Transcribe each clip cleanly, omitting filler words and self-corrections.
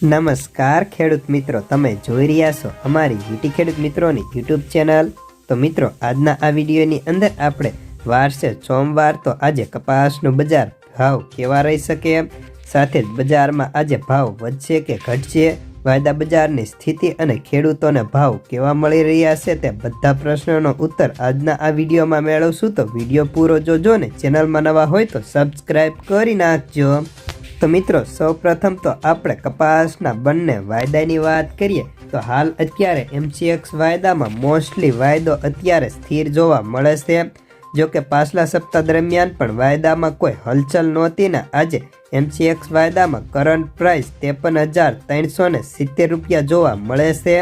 નમસ્કાર ખેડૂત મિત્રો, તમે જોઈ રહ્યા છો અમારી વીટી ખેડૂત મિત્રોની યુટ્યુબ ચેનલ। તો મિત્રો, આજના આ વિડીયોની અંદર આપણે વાર છે સોમવાર, તો આજે કપાસનો બજાર ભાવ કેવા રહી શકે, સાથે જ બજારમાં આજે ભાવ વધશે કે ઘટશે, વાયદા બજારની સ્થિતિ અને ખેડૂતોને ભાવ કેવા મળી રહ્યા છે તે બધા પ્રશ્નોનો ઉત્તર આજના આ વિડીયોમાં મેળવશું। તો વિડીયો પૂરો જોજો ને ચેનલમાં નવા હોય તો સબસ્ક્રાઈબ કરી નાખજો। તો મિત્રો, સૌપ્રથમ તો આપણે કપાસના બંને વાયદાની વાત કરીએ તો હાલ અત્યારે MCX વાયદામાં મોસ્ટલી વાયદો અત્યારે સ્થિર જોવા મળે છે। જો કે પાછલા સપ્તાહ દરમિયાન પણ વાયદામાં કોઈ હલચલ નહોતી ને આજે MCX વાયદામાં કરંટ પ્રાઇસ 53,370 રૂપિયા જોવા મળે છે,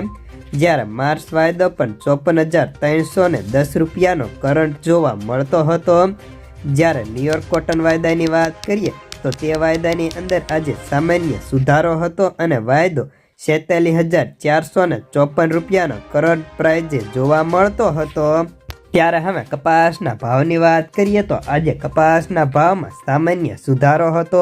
જ્યારે માર્ચ વાયદો પણ 54,310 રૂપિયાનો કરંટ જોવા મળતો હતો। જ્યારે ન્યુયોર્ક કોટન વાયદાની વાત કરીએ તો તે વાયદાની અંદર આજે સામાન્ય સુધારો હતો અને વાયદો 46,454 રૂપિયાનો કરંટ પ્રાઇઝે જોવા મળતો હતો। ત્યારે હવે કપાસના ભાવની વાત કરીએ તો આજે કપાસના ભાવમાં સામાન્ય સુધારો હતો।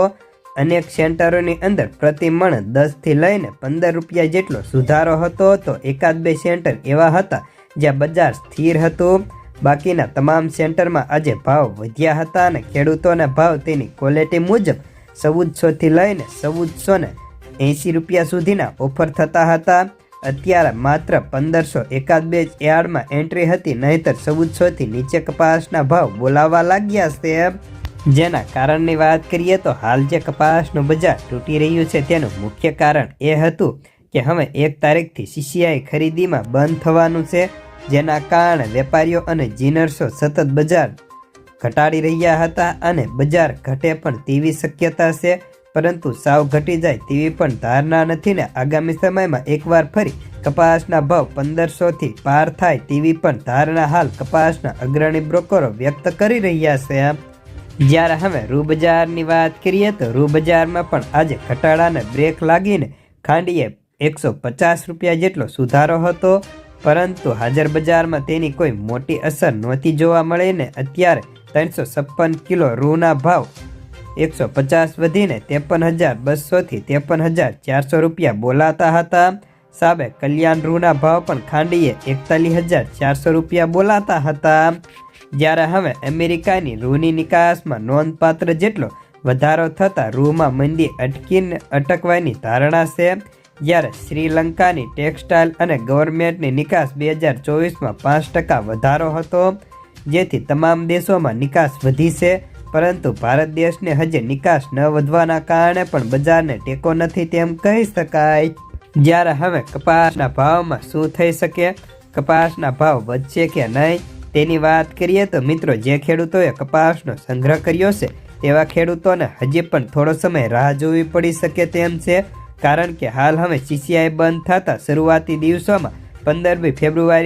અનેક સેન્ટરોની અંદર પ્રતિ મણ 10 થી લઈને 15 રૂપિયા જેટલો સુધારો હતો, તો એકાદ બે સેન્ટર એવા હતા જ્યાં બજાર સ્થિર હતું। બાકીના તમામ સેન્ટરમાં આજે ભાવ વધ્યા હતા અને ખેડૂતોના ભાવ તેની ક્વોલિટી મુજબ 1400 થી લઈને 1480 રૂપિયા સુધીના ઓફર થતા હતા। અત્યારે માત્ર 1500 એકાદ બે યાર્ડમાં એન્ટ્રી હતી, નહીંતર 1400 થી નીચે કપાસના ભાવ બોલાવવા લાગ્યા છે। જેના કારણની વાત કરીએ તો હાલ જે કપાસનું બજાર તૂટી રહ્યું છે તેનું મુખ્ય કારણ એ હતું કે હવે 1 તારીખથી CCI ખરીદીમાં બંધ થવાનું છે, જેના કારણે વેપારીઓ અને જીનર્સો સતત બજાર ઘટાડી રહ્યા હતા અને બજાર ઘટે પણ તેવી શક્યતા છે, પરંતુ સાવ ઘટી જાય તેવી પણ ધારણા નથી ને આગામી સમયમાં એકવાર ફરી કપાસના ભાવ 1500 થી પાર થાય તેવી પણ ધારણા હાલ કપાસના અગ્રણી બ્રોકરો વ્યક્ત કરી રહ્યા છે। જ્યારે હવે રૂ બજારની વાત કરીએ તો રૂ બજારમાં પણ આજે ઘટાડાને બ્રેક લાગીને ખાંડીએ 150 રૂપિયા જેટલો સુધારો હતો, પરંતુ હાજર બજારમાં તેની કોઈ મોટી અસર નહોતી જોવા મળીને અત્યારે 356 કિલો રૂના ભાવ 150 વધીને 53,200 થી 53,400 રૂપિયા બોલાતા હતા। સાબે કલ્યાણ રૂના ભાવ પણ ખાંડીએ 41,400 રૂપિયા બોલાતા હતા। જ્યારે હવે અમેરિકાની રૂની નિકાસમાં નોંધપાત્ર જેટલો વધારો થતાં રૂમાં મંદી અટકવાની ધારણા છે, જ્યારે શ્રીલંકાની ટેક્સટાઇલ અને ગવર્મેન્ટની નિકાસ 2024માં 5% વધારો હતો, જેથી તમામ દેશોમાં નિકાસ વધી છે, પરંતુ ભારત દેશને હજી નિકાસ ન વધવાના કારણે પણ બજારને ટેકો નથી તેમ કહી શકાય। જ્યારે હવે કપાસના ભાવમાં શું થઈ શકે, કપાસના ભાવ વધશે કે નહીં તેની વાત કરીએ તો મિત્રો, જે ખેડૂતોએ કપાસનો સંગ્રહ કર્યો છે તેવા ખેડૂતોને હજી પણ થોડો સમય રાહ જોવી પડી શકે તેમ છે, કારણ કે હાલ હવે CCI બંધ થતાં શરૂઆતી દિવસોમાં 15મી ફેબ્રુઆરી